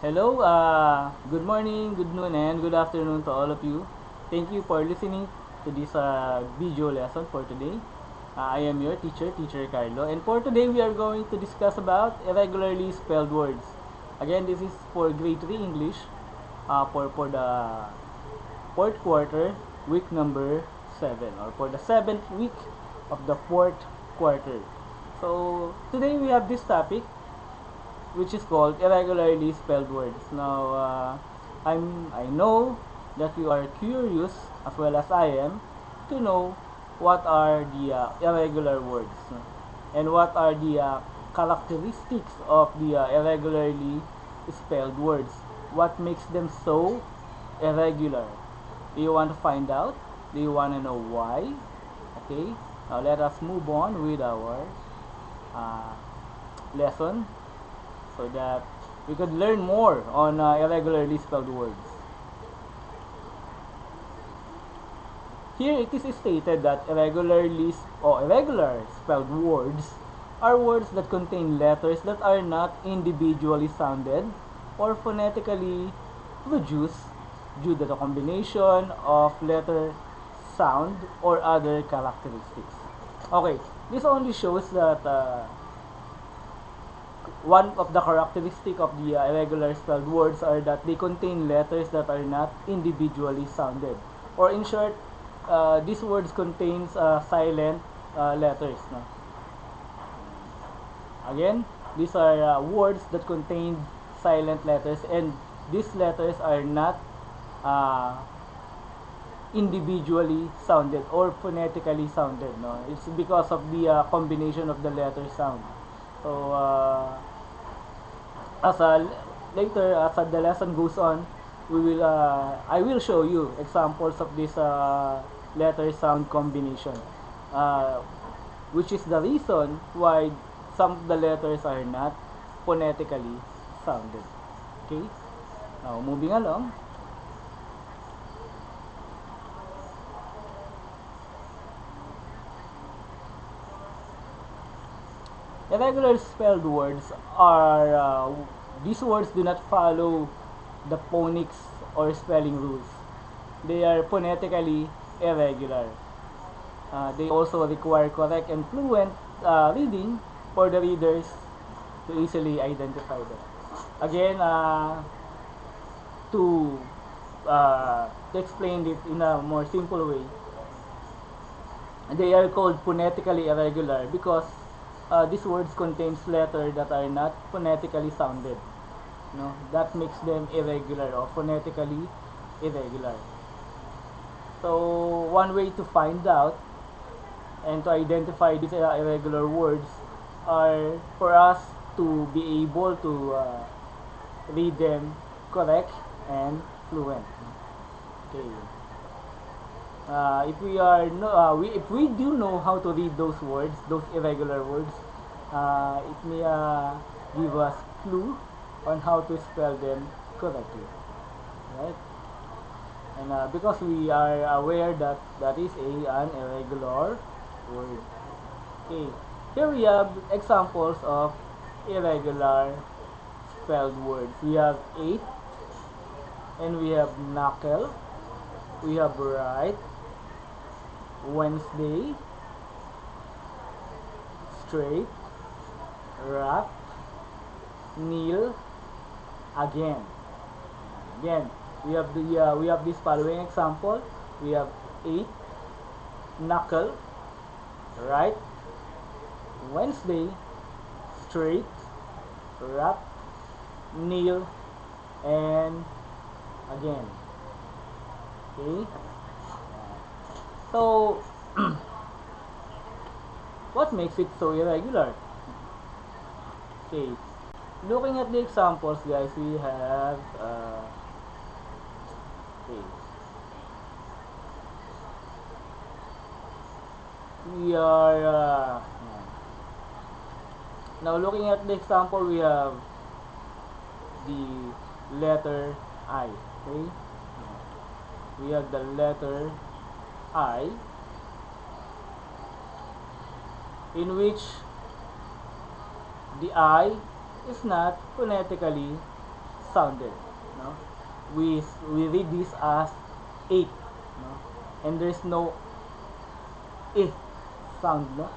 Hello, good morning, good noon, and good afternoon to all of you. Thank you for listening to this video lesson for today. I am your teacher, Teacher Carlo, and for today we are going to discuss about irregularly spelled words. Again, this is for grade 3 English for the fourth quarter, week number 7, or for the 7th week of the fourth quarter. So, today we have this topic which is called irregularly spelled words. Now, I know that you are curious as well as I am to know what are the irregular words and what are the characteristics of the irregularly spelled words. What makes them so irregular? Do you want to find out? Do you want to know why? Okay, now let us move on with our uh, lesson so that we could learn more on irregularly spelled words. Here it is stated that irregular spelled words are words that contain letters that are not individually sounded or phonetically produced due to the combination of letter, sound, or other characteristics. Okay, this only shows that one of the characteristic of the irregular spelled words are that they contain letters that are not individually sounded. Or in short, these words contains silent letters. No? Again, these are words that contain silent letters, and these letters are not uh, individually sounded or phonetically sounded. No, it's because of the combination of the letter sound. So as a later as the lesson goes on, I will show you examples of this letter sound combination, uh, which is the reason why some of the letters are not phonetically sounded. Okay, now moving along. Irregular spelled words are these words do not follow the phonics or spelling rules. They are phonetically irregular. They also require correct and fluent reading for the readers to easily identify them. Again, to to explain it in a more simple way, they are called phonetically irregular because these words contains letters that are not phonetically sounded. No, that makes them irregular or phonetically irregular. So one way to find out and to identify these irregular words are for us to be able to read them correct and fluent. Okay. If we are no, if we do know how to read those words, those irregular words, it may give us clue on how to spell them correctly, right? And because we are aware that that is an irregular word. Okay, here we have examples of irregular spelled words. We have eight, and we have knuckle. We have right, Wednesday, straight, wrap, kneel, again. Again, we have this following example. We have eight, knuckle, right, Wednesday, straight, wrap, kneel, and again. Okay. So, what makes it so irregular? Okay. Looking at the examples, guys, we have okay. We are now looking at the example. We have the letter I. Okay. We have the letter I, in which the I is not phonetically sounded. No? We read this as 8. No? And there's no eh sound. No?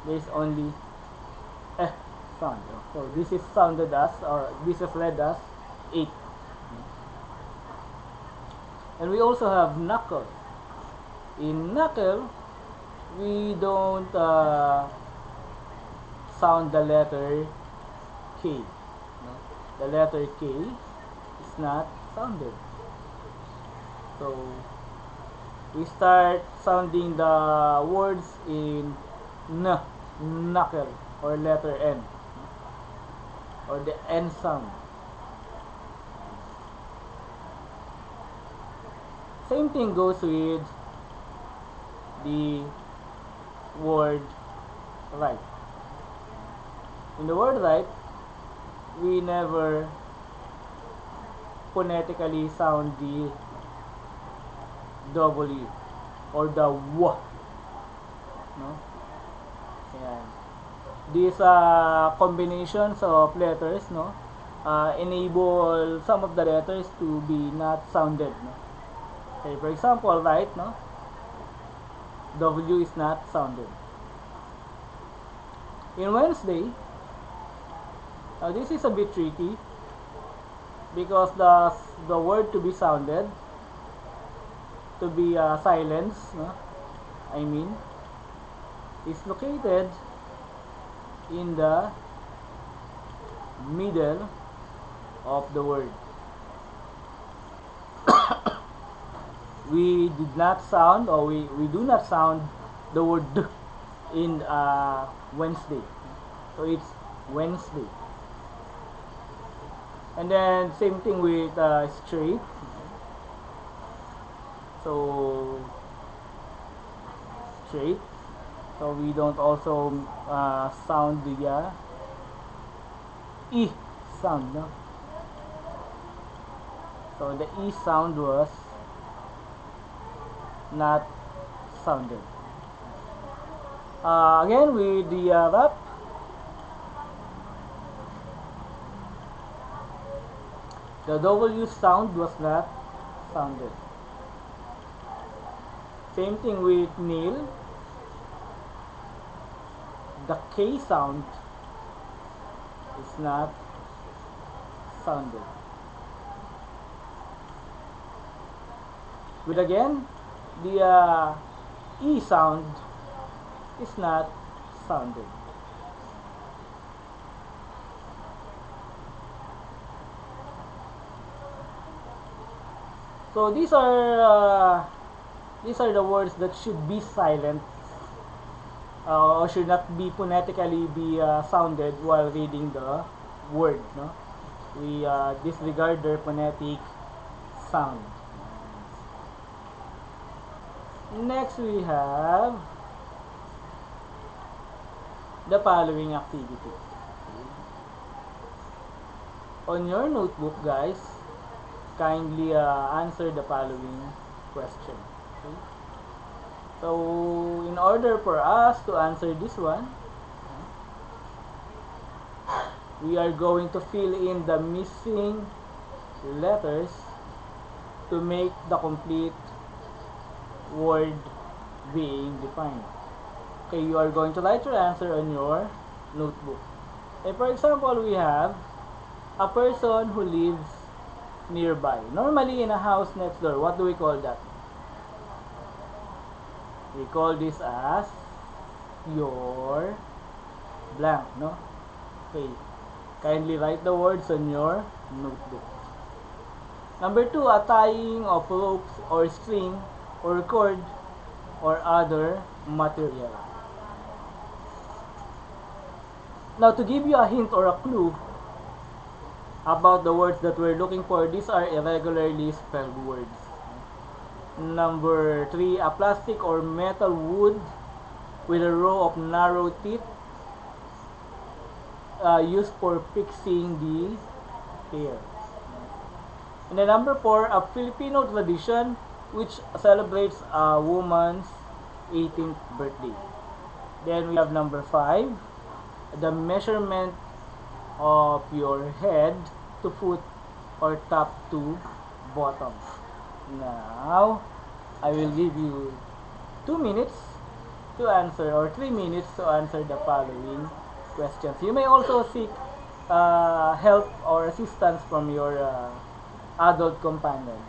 There's only eh sound. No? So this is sounded as, or this is read as 8. And we also have knuckle. In knuckle, we don't sound the letter K. No? The letter K is not sounded. So we start sounding the words in N, knuckle, or letter N, or the N sound. Same thing goes with the word right. In the word right, we never phonetically sound the W or the W. No? Ayan. These combinations of letters, no, enable some of the letters to be not sounded. No? Okay, for example, right, no, W is not sounded. In Wednesday, this is a bit tricky because the word to be sounded, to be silenced, no, I mean, is located in the middle of the word. We did not sound, or we do not sound the word D in Wednesday. So it's Wednesday. And then same thing with straight. So straight. So we don't also sound the E sound. No? So the E sound was not sounded. Again with the rap, the W sound was not sounded. Same thing with kneel. The K sound is not sounded. With again, the E sound is not sounded. So these are the words that should be silent, or should not be phonetically be sounded while reading the word. No? We disregard their phonetic sound. Next, we have the following activity. On your notebook, guys, kindly answer the following question. Okay? So, in order for us to answer this one, we are going to fill in the missing letters to make the complete word being defined. Okay, you are going to write your answer on your notebook. And for example, we have a person who lives nearby. Normally in a house next door, what do we call that? We call this as your blank, no? Okay, kindly write the words on your notebook. Number 2, a tying of ropes or string or cord or other material. Now, to give you a hint or a clue about the words that we're looking for, these are irregularly spelled words. Number 3, a plastic or metal wood with a row of narrow teeth used for fixing the hair. And then number 4, a Filipino tradition which celebrates a woman's 18th birthday. Then we have number 5, the measurement of your head to foot or top to bottom. Now, I will give you 2 minutes to answer or 3 minutes to answer the following questions. You may also seek help or assistance from your adult companion.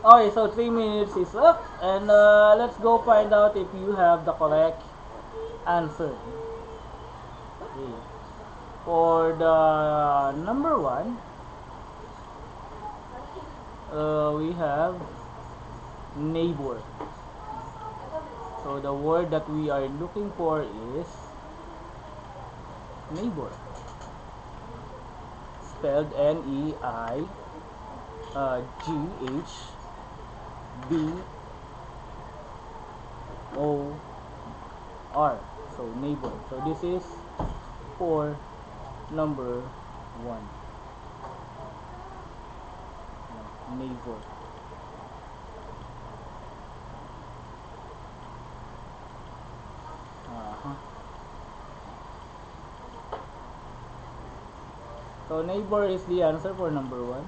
Okay, so 3 minutes is up, and let's go find out if you have the correct answer. Okay. For the number one, we have neighbor. So the word that we are looking for is neighbor. Spelled Neigbour. So neighbor. So this is for number one. Neighbor. So neighbor is the answer for number one.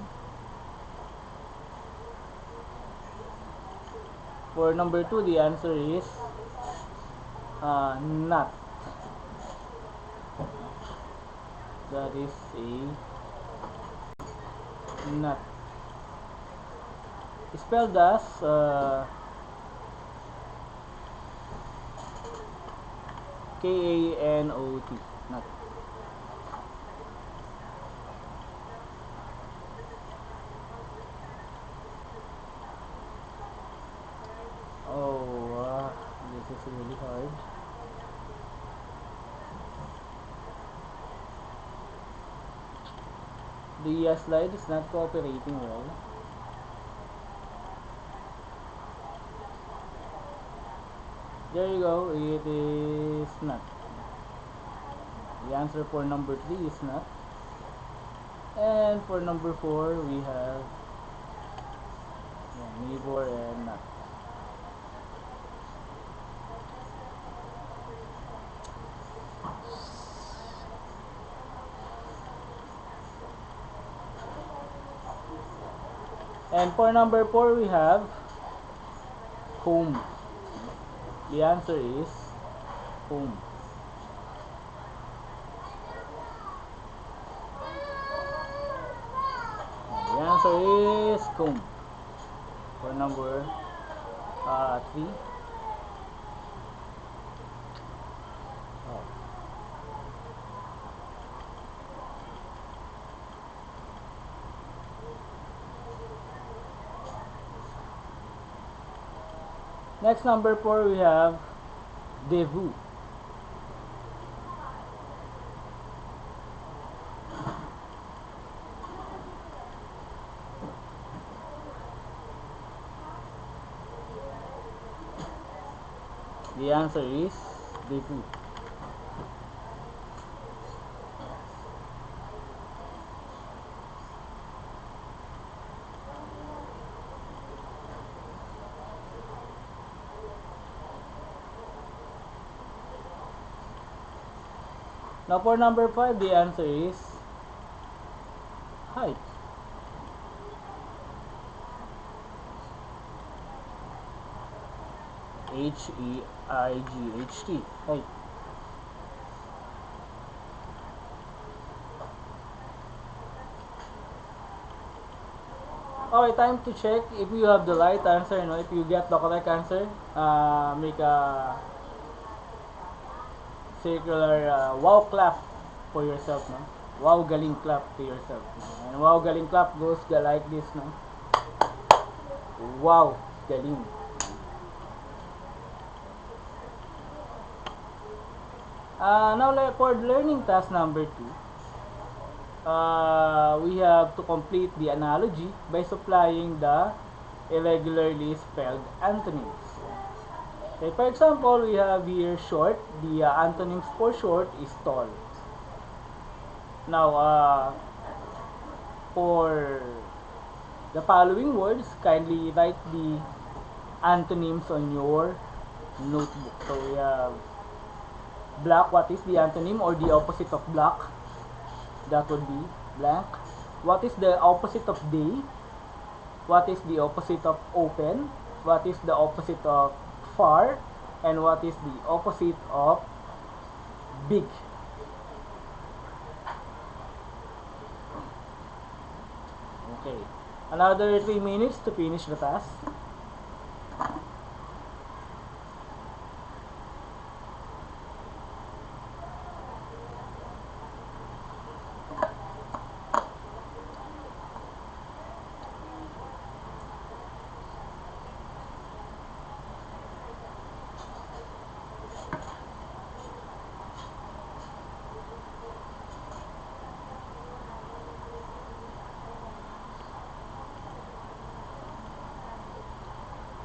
For number two, the answer is nut. That is a nut. Spelled as K-A-N-O-T. Nut. Oh, this is really hard. The slide is not cooperating well. There you go, it is not. The answer for number 3 is not. And for number 4, we have neighbor and not. And for number 4, we have home. The answer is home. The answer is home. For number 3. Next, number 4, we have debut. The answer is debut. Now for number 5, the answer is height. H-E-I-G-H-T. Height. Okay, time to check if you have the right answer. If you get the correct answer, make a circular wow clap for yourself. No? Wow galing clap to yourself. No? And wow galing clap goes like this. No? Wow, galing. Now, for learning task number 2, we have to complete the analogy by supplying the irregularly spelled antonyms. Okay, for example, we have here short. The antonyms for short is tall. Now, for the following words, kindly write the antonyms on your notebook. So we have black. What is the antonym or the opposite of black? That would be blank. What is the opposite of day? What is the opposite of open? What is the opposite of far? And what is the opposite of big? Okay. Another 3 minutes to finish the task.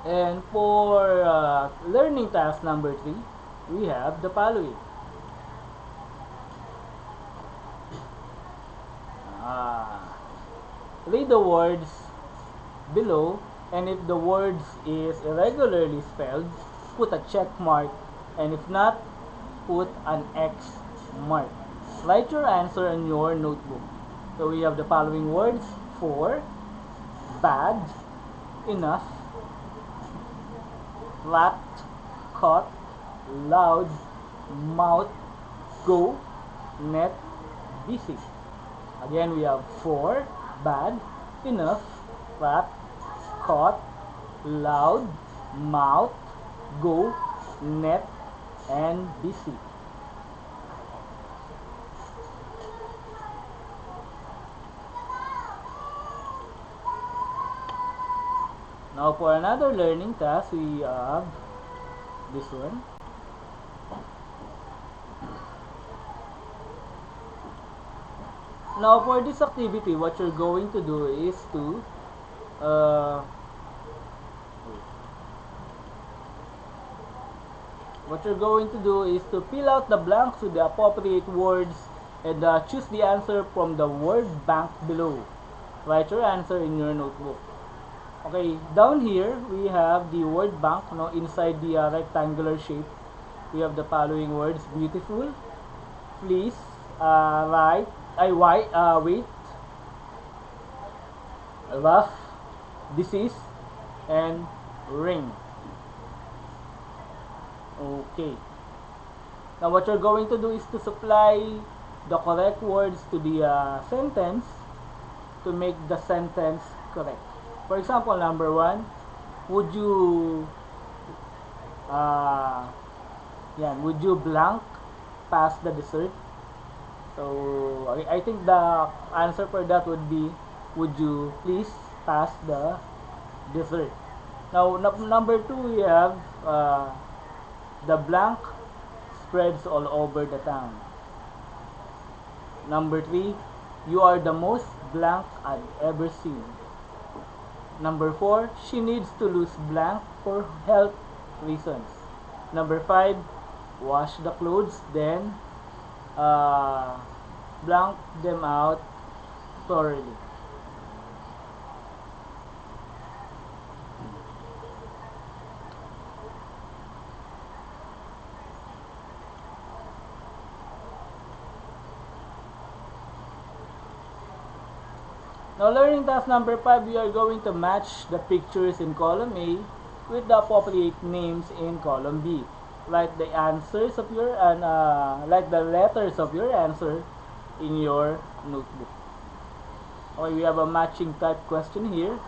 And for learning task number 3, we have the following. Read the words below, and if the words is irregularly spelled, put a check mark, and if not, put an X mark. Write your answer in your notebook. So we have the following words: for, bad, enough, flat, cut, loud, mouth, go, net, busy. Again, we have for, bad, enough, flat, cut, loud, mouth, go, net, and busy. Now for another learning task, we have this one. Now for this activity, what you're going to do is to fill out the blanks with the appropriate words and choose the answer from the word bank below. Write your answer in your notebook. Okay, down here we have the word bank. Now inside the rectangular shape, we have the following words: beautiful, please, wait, rough, disease, and ring. Okay. Now what you're going to do is to supply the correct words to the sentence to make the sentence correct. For example, number 1, would you would you blank pass the dessert? So I think the answer for that would be, would you please pass the dessert? Now number 2, we have the blank spreads all over the town. Number 3, you are the most blank I've ever seen. Number 4, she needs to lose blank for health reasons. Number 5, wash the clothes, then blank them out thoroughly. Now learning task number 5, we are going to match the pictures in column A with the appropriate names in column B. Write the answers of your write the letters of your answer in your notebook. Okay, we have a matching type question here.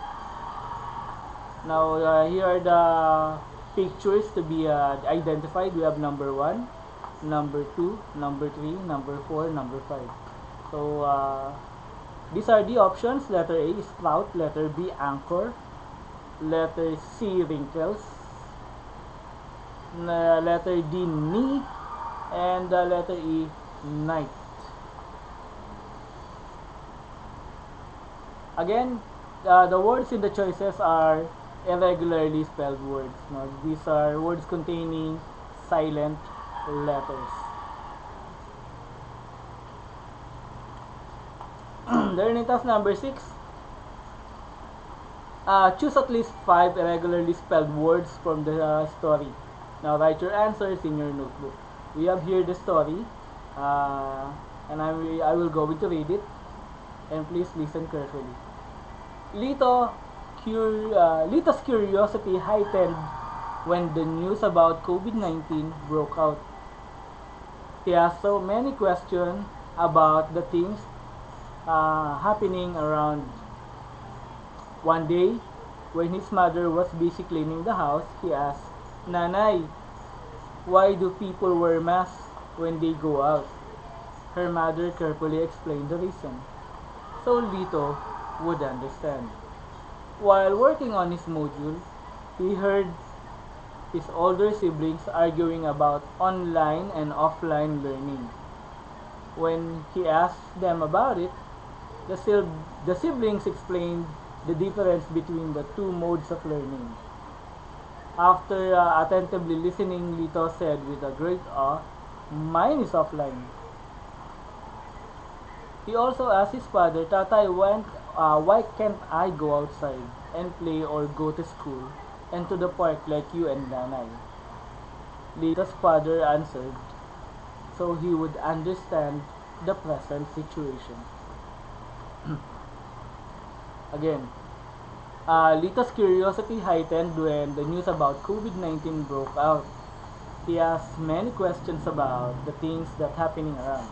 Now here are the pictures to be identified. We have number 1, number 2, number 3, number 4, number 5. So these are the options. Letter A is sprout, letter B anchor, Letter C, wrinkles. Letter D, knee. And letter E, night. Again, the words in the choices are irregularly spelled words. No? These are words containing silent letters. Learning task number 6. Choose at least 5 irregularly spelled words from the story. Now write your answers in your notebook. We have here the story, and I will go to read it, and please listen carefully. Lito's curiosity heightened when the news about COVID-19 broke out. He asked so many questions about the things happening around. One day, when his mother was busy cleaning the house, he asked, "Nanay, why do people wear masks when they go out?" Her mother carefully explained the reason, so Lito would understand. While working on his module, he heard his older siblings arguing about online and offline learning. When he asked them about it, the siblings explained the difference between the two modes of learning. After attentively listening, Lito said with a great awe, "Mine is offline." He also asked his father, "Tatay, why can't I go outside and play or go to school and to the park like you and Nanay?" Lito's father answered, so he would understand the present situation. Again, Lito's curiosity heightened when the news about COVID-19 broke out. He asked many questions about the things that happening around.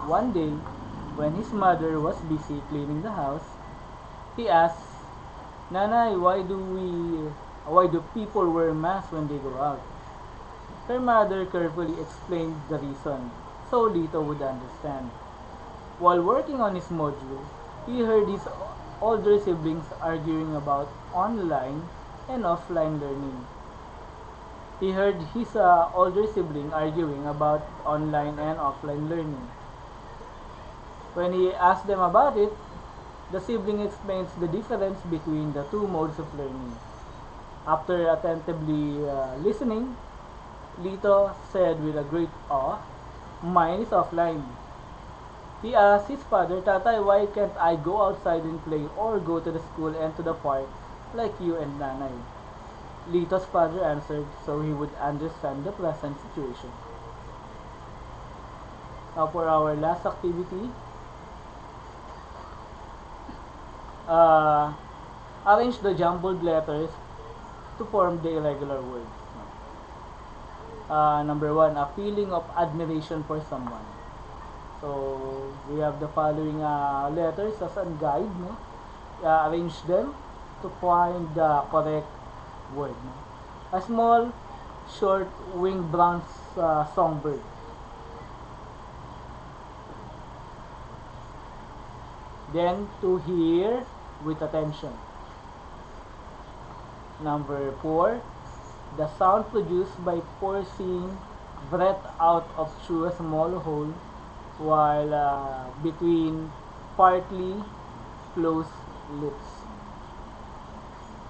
One day, when his mother was busy cleaning the house, he asked, "Nanay, why do people wear masks when they go out?" Her mother carefully explained the reason, so Lito would understand. While working on his module, he heard his older siblings arguing about online and offline learning. He heard his older sibling arguing about online and offline learning. When he asked them about it, the sibling explains the difference between the two modes of learning. After attentively listening, Lito said with a great awe, "Mine is offline." He asked his father, "Tatay, why can't I go outside and play or go to the school and to the park like you and Nanay?" Lito's father answered so he would understand the present situation. Now for our last activity, arrange the jumbled letters to form the irregular words. Number 1, a feeling of admiration for someone. So we have the following letters as a guide. No? Arrange them to find the correct word. No? A small, short, winged brown songbird. Then to hear with attention. Number 4, the sound produced by forcing breath out of through a small hole while between partly closed lips.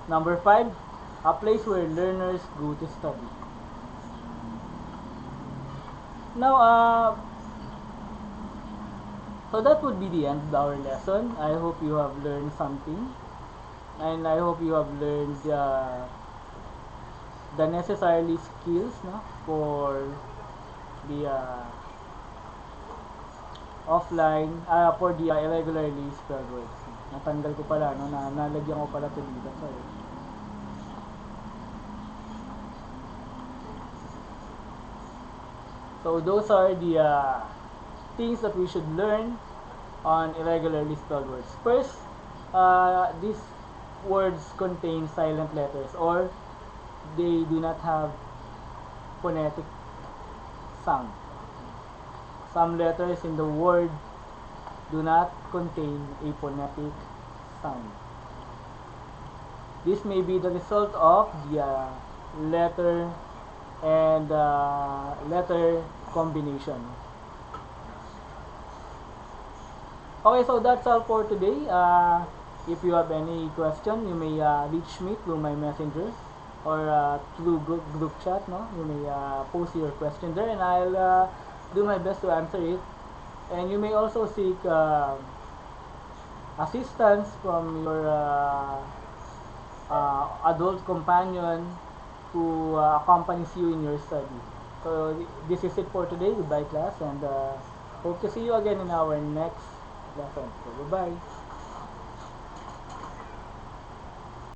Number 5, a place where learners go to study. Now, so that would be the end of our lesson. I hope you have learned something, and I hope you have learned the necessary skills, no, for the offline, for the irregularly spelled words. Natanggal ko pala, no, nalagyan ko pala ito dito. Sorry. So those are the things that we should learn on irregularly spelled words. First, these words contain silent letters, or they do not have phonetic sound. Some letters in the word do not contain a phonetic sound. this may be the result of the letter and letter combination. Okay, so that's all for today. If you have any question, you may reach me through my messenger or through group chat. No, you may post your question there, and I'll do my best to answer it. And you may also seek assistance from your adult companion who accompanies you in your study. So this is it for today. Goodbye, class, and hope to see you again in our next lesson. So goodbye.